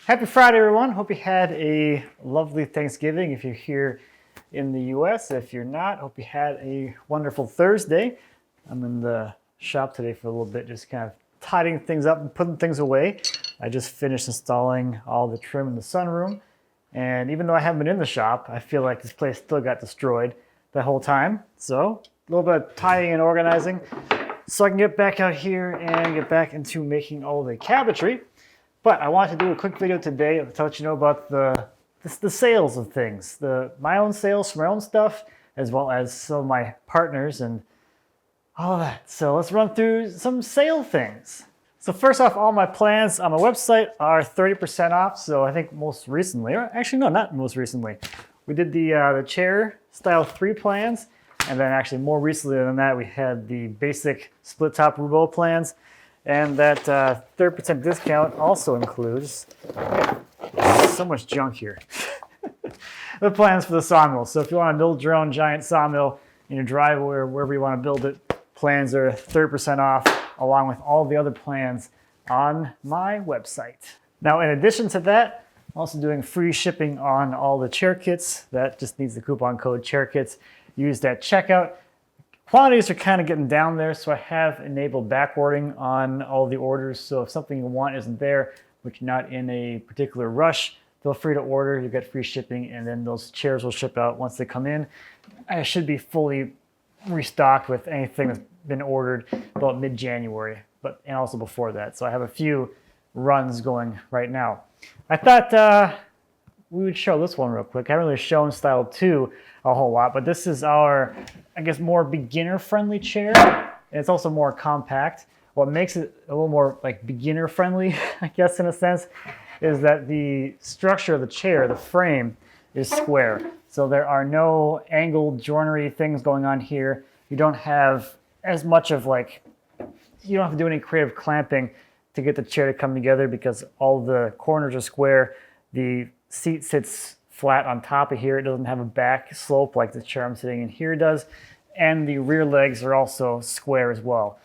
Happy Friday, everyone. Hope you had a lovely Thanksgiving if you're here in the US. If you're not, hope you had a wonderful Thursday. I'm in the shop today for a little bit, just kind of tidying things up and putting things away. I just finished installing all the trim in the sunroom. And even though I haven't been in the shop, I feel like this place still got destroyed the whole time. So a little bit of tidying and organizing so I can get back out here and get back into making all the cabinetry. But I wanted to do a quick video today to let you know about the sales of things, my own sales for my own stuff, as well as some of my partners and all of that. So let's run through some sale things. So first off, all my plans on my website are 30% off. So I think most recently, or actually no, not most recently, we did the chair style 3 plans. And then actually more recently than that, we had the basic split top Rouleau plans. And that 30% discount also includes so much junk here. The plans for the sawmill. So if you want to build your own giant sawmill in your driveway or wherever you want to build it, plans are 30% off, along with all the other plans on my website. Now, in addition to that, I'm also doing free shipping on all the chair kits. That just needs the coupon code CHAIRKITS used at checkout. Quantities are kind of getting down there, so I have enabled backwarding on all the orders. So if something you want isn't there, but you're not in a particular rush, feel free to order. You get free shipping, and then those chairs will ship out once they come in. I should be fully restocked with anything that's been ordered about mid-January, and also before that. So I have a few runs going right now. I thought we would show this one real quick. I haven't really shown style 2 a whole lot, but this is our, I guess, more beginner-friendly chair. And it's also more compact. What makes it a little more like beginner-friendly, I guess, in a sense, is that the structure of the chair, the frame, is square. So there are no angled joinery things going on here. You don't have as much of you don't have to do any creative clamping to get the chair to come together because all the corners are square. The seat sits flat on top of here. It doesn't have a back slope like the chair I'm sitting in here does. And the rear legs are also square as well.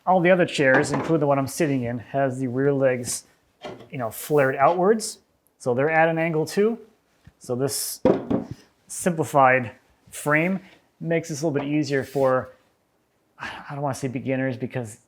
All the other chairs, including the one I'm sitting in, has the rear legs, flared outwards. So they're at an angle too. So this simplified frame makes this a little bit easier for, I don't want to say beginners because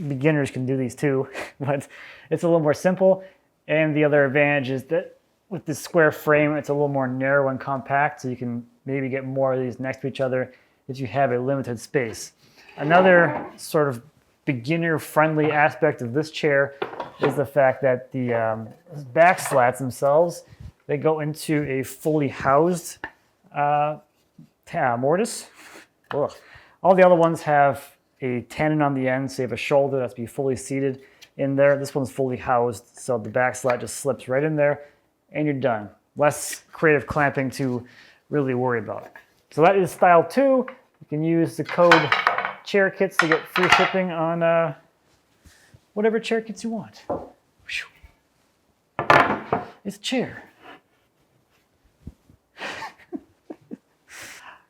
beginners can do these too, but it's a little more simple. And the other advantage is that with this square frame, it's a little more narrow and compact, so you can maybe get more of these next to each other if you have a limited space. Another sort of beginner-friendly aspect of this chair is the fact that the back slats themselves, they go into a fully housed mortise. Ugh. All the other ones have a tenon on the end, so you have a shoulder that's be fully seated in there. This one's fully housed, so the back slat just slips right in there, and you're done. Less creative clamping to really worry about. So that is style 2. You can use the code CHAIRKITS to get free shipping on whatever chair kits you want. It's a chair.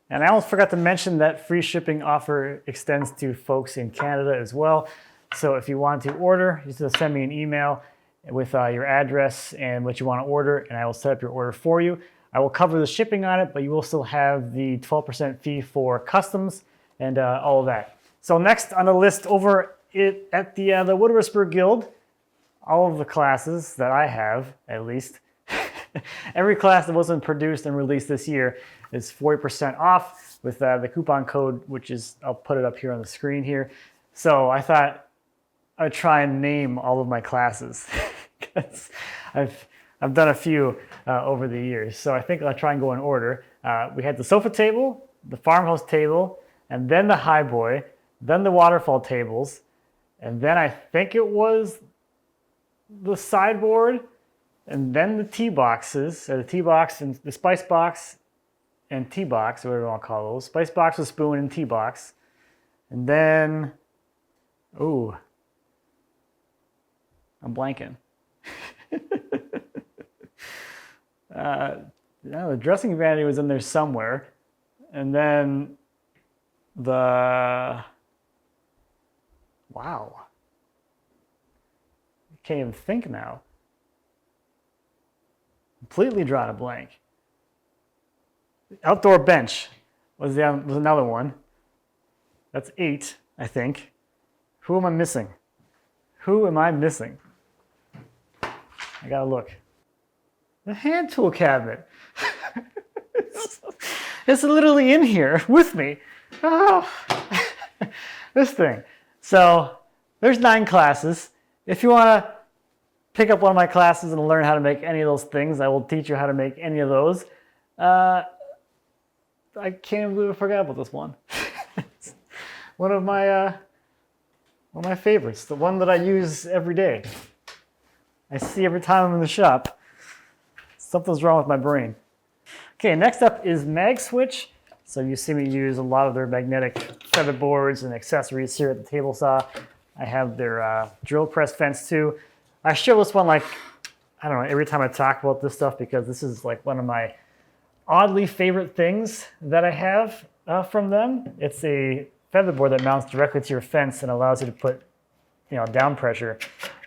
And I almost forgot to mention that free shipping offer extends to folks in Canada as well. So if you want to order, you just send me an email with your address and what you want to order, and I will set up your order for you. I will cover the shipping on it, but you will still have the 12% fee for customs and all of that. So next on the list over at the Wood Whisperer Guild, all of the classes that I have, at least, every class that wasn't produced and released this year is 40% off with the coupon code, which is, I'll put it up here on the screen here. So I thought I'd try and name all of my classes because I've done a few over the years. So I think I'll try and go in order. We had the sofa table, the farmhouse table, and then the highboy, then the waterfall tables, and then I think it was the sideboard, and then the tea boxes, or the tea box and the spice box and tea box, or whatever you want to call those. Spice box with spoon and tea box. And then, I'm blanking. The dressing vanity was in there somewhere. And then wow. I can't even think now. Completely drawn a blank. Outdoor bench was another one. That's 8, I think. Who am I missing? Who am I missing? I gotta look. The hand tool cabinet. It's literally in here with me. Oh, this thing. So there's 9 classes. If you want to pick up one of my classes and learn how to make any of those things, I will teach you how to make any of those. I can't believe I forgot about this one. one of my favorites, the one that I use every day. I see every time I'm in the shop. Something's wrong with my brain. Okay, next up is Magswitch. So you see me use a lot of their magnetic feather boards and accessories here at the table saw. I have their drill press fence too. I show this one like, I don't know, every time I talk about this stuff because this is like one of my oddly favorite things that I have from them. It's a feather board that mounts directly to your fence and allows you to put, down pressure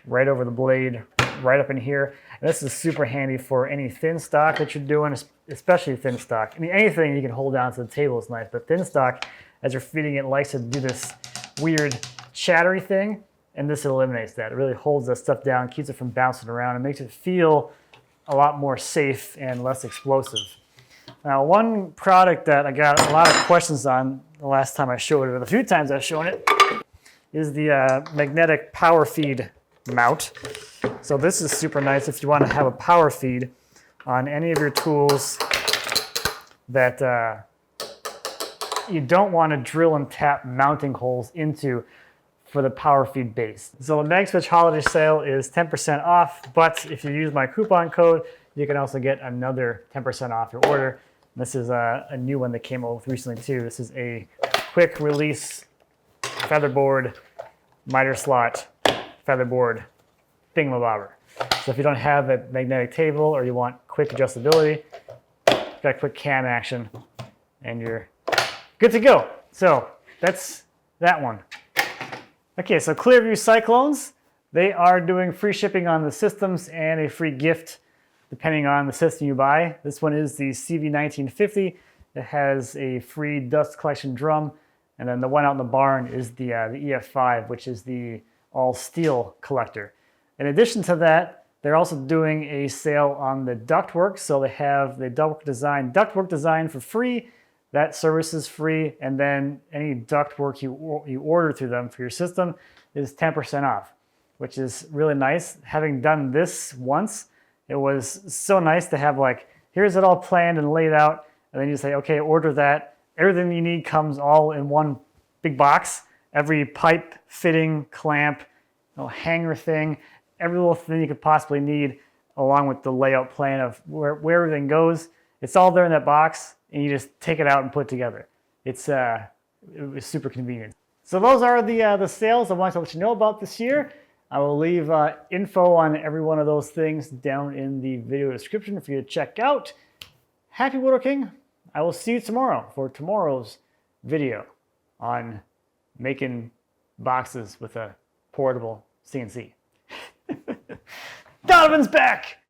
right over the blade, right up in here. And this is super handy for any thin stock that you're doing, especially thin stock. I mean, anything you can hold down to the table is nice, but thin stock, as you're feeding it, likes to do this weird chattery thing, and this eliminates that. It really holds that stuff down, keeps it from bouncing around, and makes it feel a lot more safe and less explosive. Now, one product that I got a lot of questions on the last time I showed it, or the few times I've shown it, is the magnetic power feed mount. So this is super nice if you want to have a power feed on any of your tools that you don't want to drill and tap mounting holes into for the power feed base. So the Magswitch holiday sale is 10% off, but if you use my coupon code, you can also get another 10% off your order. This is a new one that came out recently too. This is a quick release featherboard, miter slot, featherboard, thingamabobber. So if you don't have a magnetic table or you want quick adjustability, got quick cam action, and you're good to go. So that's that one. Okay, so ClearVue Cyclones, they are doing free shipping on the systems and a free gift depending on the system you buy. This one is the CV1950. It has a free dust collection drum, and then the one out in the barn is the EF5, which is the all steel collector. In addition to that, they're also doing a sale on the ductwork. So they have the ductwork design for free. That service is free, and then any ductwork you order through them for your system is 10% off, which is really nice. Having done this once, it was so nice to have like, here's it all planned and laid out, and then you say, okay, order that. Everything you need comes all in one big box. Every pipe, fitting, clamp, hanger thing, every little thing you could possibly need, along with the layout plan of where everything goes. It's all there in that box, and you just take it out and put it together. It was super convenient. So those are the sales I wanted to let you know about this year. I will leave info on every one of those things down in the video description for you to check out. Happy woodworking. I will see you tomorrow for tomorrow's video on making boxes with a portable CNC. Donovan's back!